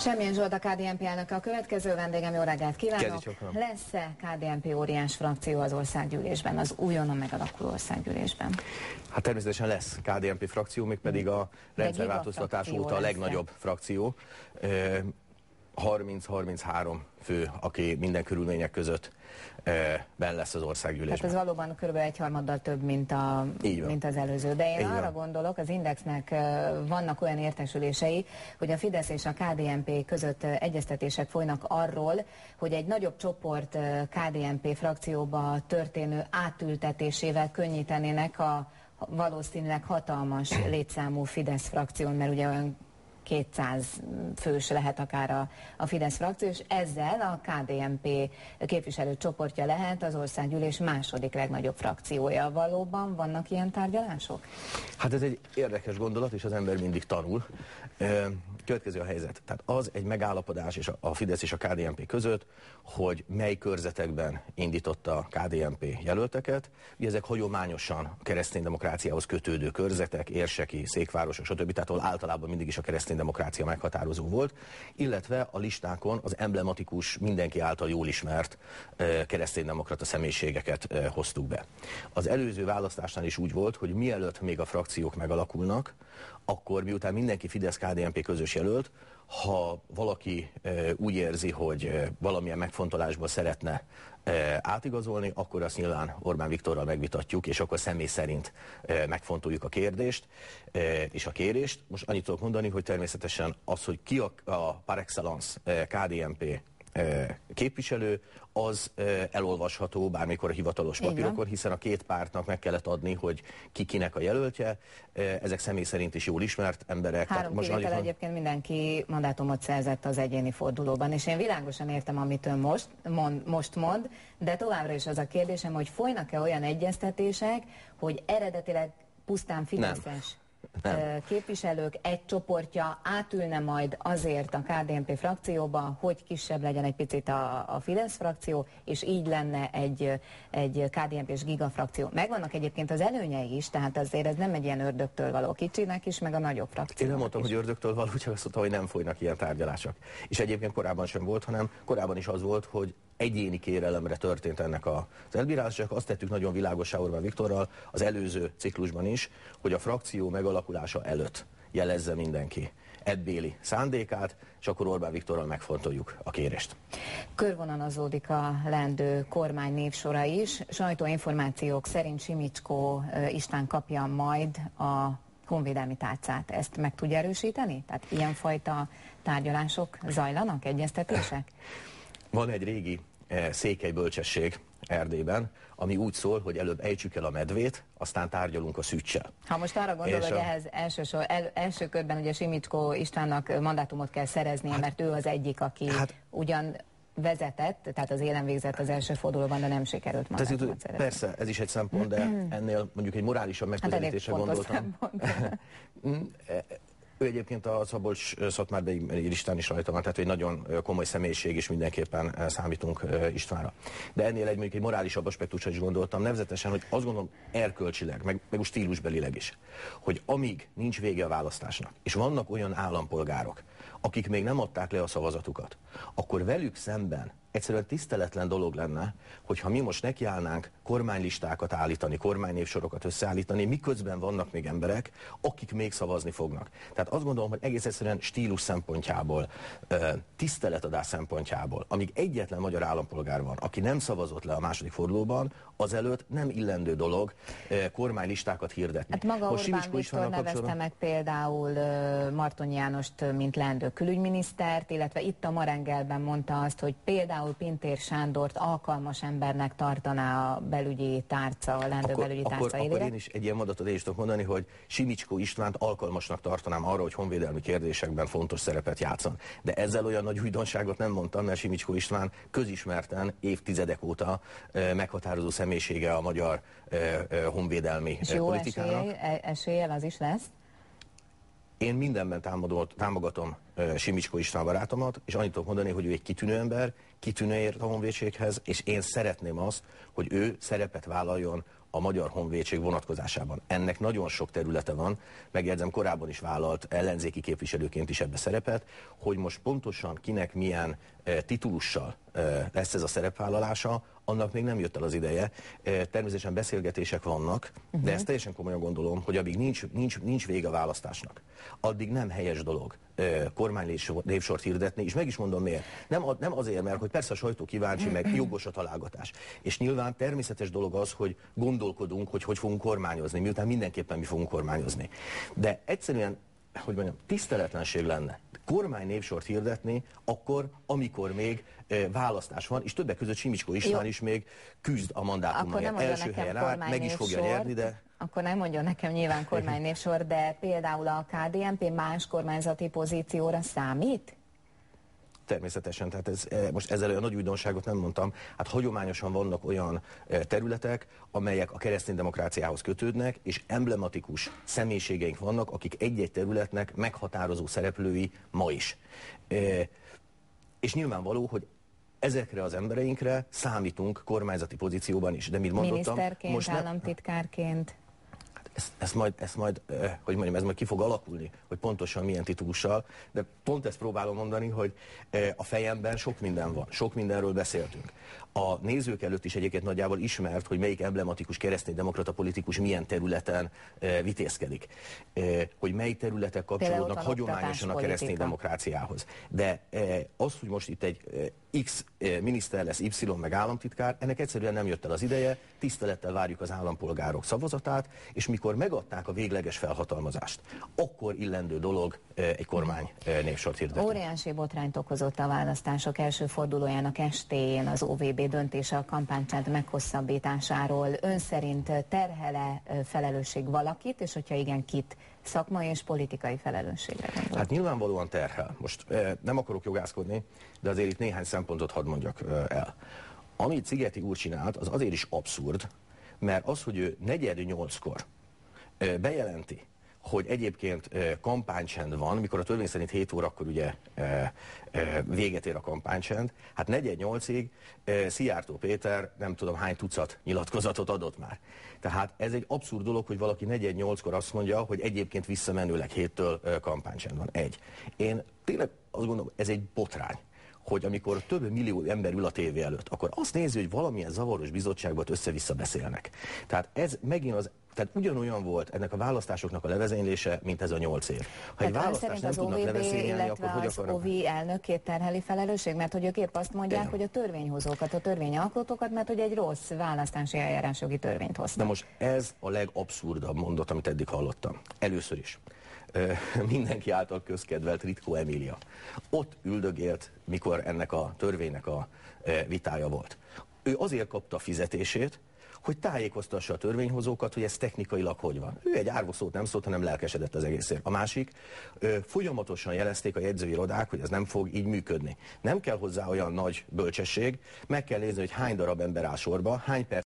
Semmilyen Zsolt, a KDNP elnöke a következő vendégem, jó reggelt kívánok! Lesz-e KDNP óriás frakció az országgyűlésben, az újonnan megalakuló országgyűlésben? Hát természetesen lesz KDNP frakció, mégpedig a rendszerváltoztatás óta a legnagyobb frakció. 30-33 fő, aki minden körülmények között benn lesz az országgyűlésben. Hát ez valóban kb. Egyharmaddal több, mint az előző. De én arra gondolok, az Indexnek vannak olyan értesülései, hogy a Fidesz és a KDNP között egyeztetések folynak arról, hogy egy nagyobb csoport KDNP frakcióba történő átültetésével könnyítenének a valószínűleg hatalmas létszámú Fidesz frakción, mert ugye olyan 200 fős lehet akár a Fidesz frakció, és ezzel a KDNP képviselőcsoportja lehet az országgyűlés második legnagyobb frakciója. Valóban vannak ilyen tárgyalások? Hát ez egy érdekes gondolat, és az ember mindig tanul. Következő a helyzet. Tehát az egy megállapodás és a Fidesz és a KDNP között, hogy mely körzetekben indította a KDNP jelölteket. Ugye ezek hagyományosan a kereszténydemokráciához kötődő körzetek, érseki, székvárosok, stb. Tehát ahol általában mindig is a kereszténydemokrácia meghatározó volt, illetve a listákon az emblematikus, mindenki által jól ismert kereszténydemokrata személyiségeket hoztuk be. Az előző választásnál is úgy volt, hogy mielőtt még a frakciók megalakulnak, akkor miután mindenki Fidesz-KDNP közös jelölt, ha valaki úgy érzi, hogy valamilyen megfontolásból szeretne átigazolni, akkor azt nyilván Orbán Viktorral megvitatjuk, és akkor személy szerint megfontoljuk a kérdést és a kérést. Most annyit tudok mondani, hogy természetesen az, hogy ki a par excellence KDNP képviselő, az elolvasható bármikor a hivatalos papírokon, hiszen a két pártnak meg kellett adni, hogy ki kinek a jelöltje. Ezek személy szerint is jól ismert emberek. 3 kivétel egyébként mindenki mandátumot szerzett az egyéni fordulóban, és én világosan értem, amit ön most mond, de továbbra is az a kérdésem, hogy folynak-e olyan egyeztetések, hogy eredetileg pusztán fideszes képviselők egy csoportja átülne majd azért a KDNP frakcióba, hogy kisebb legyen egy picit a Fidesz frakció, és így lenne egy KDNP-s gigafrakció. Megvannak egyébként az előnyei is, tehát azért ez nem egy ilyen ördögtől való, kicsinek is, meg a nagyobb frakció. Én nem mondtam, hogy ördögtől való, csak azt mondtam, hogy nem folynak ilyen tárgyalások. És egyébként korábban sem volt, hanem korábban is az volt, hogy egyéni kérelemre történt ennek az elbírálás, csak azt tettük nagyon világossá Orbán Viktorral az előző ciklusban is, hogy a frakció megalakulása előtt jelezze mindenki ebbéli szándékát, és akkor Orbán Viktorral megfontoljuk a kérést. Körvonalazódik a leendő kormány névsora is. Sajtóinformációk szerint Simicskó István kapja majd a honvédelmi tárcát. Ezt meg tudja erősíteni? Tehát ilyenfajta tárgyalások zajlanak, egyeztetések? Van egy régi székely bölcsesség Erdélyben, ami úgy szól, hogy előbb ejtsük el a medvét, aztán tárgyalunk a szűccsel. Ha most arra gondol, hogy ehhez első körben ugye Simicskó Istvánnak mandátumot kell szereznie, mert ő az egyik, aki ugyan vezetett, tehát az élen végzett az első fordulóban, de nem sikerült mandátumot szerezni. Persze, ez is egy szempont, de ennél mondjuk egy morálisabb megközelítésre gondoltam. Ő egyébként a Szabolcs-Szatmárbeli listán is rajta van, tehát egy nagyon komoly személyiség, és mindenképpen számítunk Istvánra. De ennél mondjuk egy morálisabb aspektusra is gondoltam, nevezetesen, hogy azt gondolom erkölcsileg, meg úgy stílusbelileg is, hogy amíg nincs vége a választásnak, és vannak olyan állampolgárok, akik még nem adták le a szavazatukat, akkor velük szemben egyszerűen tiszteletlen dolog lenne, hogyha mi most nekiállnánk kormánylistákat állítani, kormánynévsorokat összeállítani, miközben vannak még emberek, akik még szavazni fognak. Tehát azt gondolom, hogy egész egyszerűen stílus szempontjából, tiszteletadás szempontjából, amíg egyetlen magyar állampolgár van, aki nem szavazott le a második fordulóban, azelőtt nem illendő dolog kormánylistákat hirdetni. Hát maga Orbán Viktor nevezte meg például Martonyi Jánost, mint leendő külügyminisztert, illetve itt a Marengelben mondta azt, hogy például Pintér Sándort alkalmas embernek tartaná a belügyi tárca, a leendő belügyi tárca élére. Akkor én is egy ilyen mondatot én is tudok mondani, hogy Simicskó Istvánt alkalmasnak tartanám arra, hogy honvédelmi kérdésekben fontos szerepet játszon. De ezzel olyan nagy újdonságot nem mondtam, mert Simicskó István közismerten évtizedek óta meghatározó személyisége a magyar honvédelmi politikának. És jó eséllyel az is lesz? Én mindenben támogatom Simicskó István barátomat, és annyit tudok mondani, hogy ő egy kitűnő ember, kitűnő ért a honvédséghez, és én szeretném azt, hogy ő szerepet vállaljon a Magyar Honvédség vonatkozásában. Ennek nagyon sok területe van, megjegyzem, korábban is vállalt ellenzéki képviselőként is ebbe szerepet, hogy most pontosan kinek milyen titulussal lesz ez a szerepvállalása, annak még nem jött el az ideje. Természetesen beszélgetések vannak, de ezt teljesen komolyan gondolom, hogy amíg nincs vége a választásnak, addig nem helyes dolog kormánynévsort hirdetni, és meg is mondom miért. Nem azért, mert hogy persze a sajtó kíváncsi, meg jogos a találgatás. És nyilván természetes dolog az, hogy gondolkodunk, hogy fogunk kormányozni, miután mindenképpen mi fogunk kormányozni. De egyszerűen, hogy mondjam, tiszteletlenség lenne kormánynévsort hirdetni akkor, amikor még választás van, és többek között Simicskó István is még küzd a mandátumért. Első helyen áll, meg is fogja nyerni, de... Akkor nem mondjon nekem nyilván kormánynévsor, de például a KDNP más kormányzati pozícióra számít? Természetesen, tehát most ezzel a nagy újdonságot nem mondtam. Hát hagyományosan vannak olyan területek, amelyek a keresztény demokráciához kötődnek, és emblematikus személyiségeink vannak, akik egy-egy területnek meghatározó szereplői ma is. És nyilvánvaló, hogy ezekre az embereinkre számítunk kormányzati pozícióban is. De mit mondottam? Miniszterként, most államtitkárként? Ez majd, hogy mondjam, ez majd ki fog alakulni, hogy pontosan milyen titulussal, de pont ezt próbálom mondani, hogy a fejemben sok minden van, sok mindenről beszéltünk. A nézők előtt is egyébként nagyjából ismert, hogy melyik emblematikus kereszténydemokrata politikus milyen területen vitézkedik. Hogy mely területek kapcsolódnak hagyományosan a keresztény demokráciához. De az, hogy most itt egy X miniszter lesz, Y meg államtitkár, ennek egyszerűen nem jött el az ideje, tisztelettel várjuk az állampolgárok szavazatát, és mikor megadták a végleges felhatalmazást, akkor illendő dolog egy kormány névsort hirdetni. Óriási botrányt okozott a választások első fordulójának estéjén az OVB döntése a kampánycsend meghosszabbításáról. Ön szerint terhele felelősség valakit, és hogyha igen, kit? Szakmai és politikai felelősségre gondolom. Hát nyilvánvalóan terhel. Most nem akarok jogászkodni, de azért itt néhány szempontot hadd mondjak el. Amit Szigeti úr csinált, az azért is abszurd, mert az, hogy ő 7:48-kor bejelenti, hogy egyébként kampánycsend van, mikor a törvény szerint 7 órakor ugye véget ér a kampánycsend, hát 4:08-ig Szijjártó Péter nem tudom hány tucat nyilatkozatot adott már. Tehát ez egy abszurd dolog, hogy valaki 4:08-kor azt mondja, hogy egyébként visszamenőleg 7-től kampánycsend van. Én tényleg azt gondolom, ez egy botrány, hogy amikor több millió ember ül a tévé előtt, akkor azt nézi, hogy valamilyen zavaros bizottságban össze-vissza beszélnek. Tehát ez megint tehát ugyanolyan volt ennek a választásoknak a levezénylése, mint ez a 8 év. Ha egy választást nem tudnak levezényelni, akkor hogy akarnak? Az OVI elnökét terheli felelősség, mert hogy ők épp azt mondják, hogy a törvényhozókat, a törvényalkotókat, mert hogy egy rossz választási eljárásjogi törvényt hoztak. Na most ez a legabszurdabb mondat, amit eddig hallottam. Először is. Mindenki által közkedvelt Ritkó Emília. Ott üldögélt, mikor ennek a törvénynek a vitája volt. Ő azért kapta a fizetését, hogy tájékoztassa a törvényhozókat, hogy ez technikailag hogy van. Ő egy árvaszót nem szólt, hanem lelkesedett az egészért. A másik, folyamatosan jelezték a jegyzőirodák, hogy ez nem fog így működni. Nem kell hozzá olyan nagy bölcsesség, meg kell nézni, hogy hány darab ember áll sorba, hány perc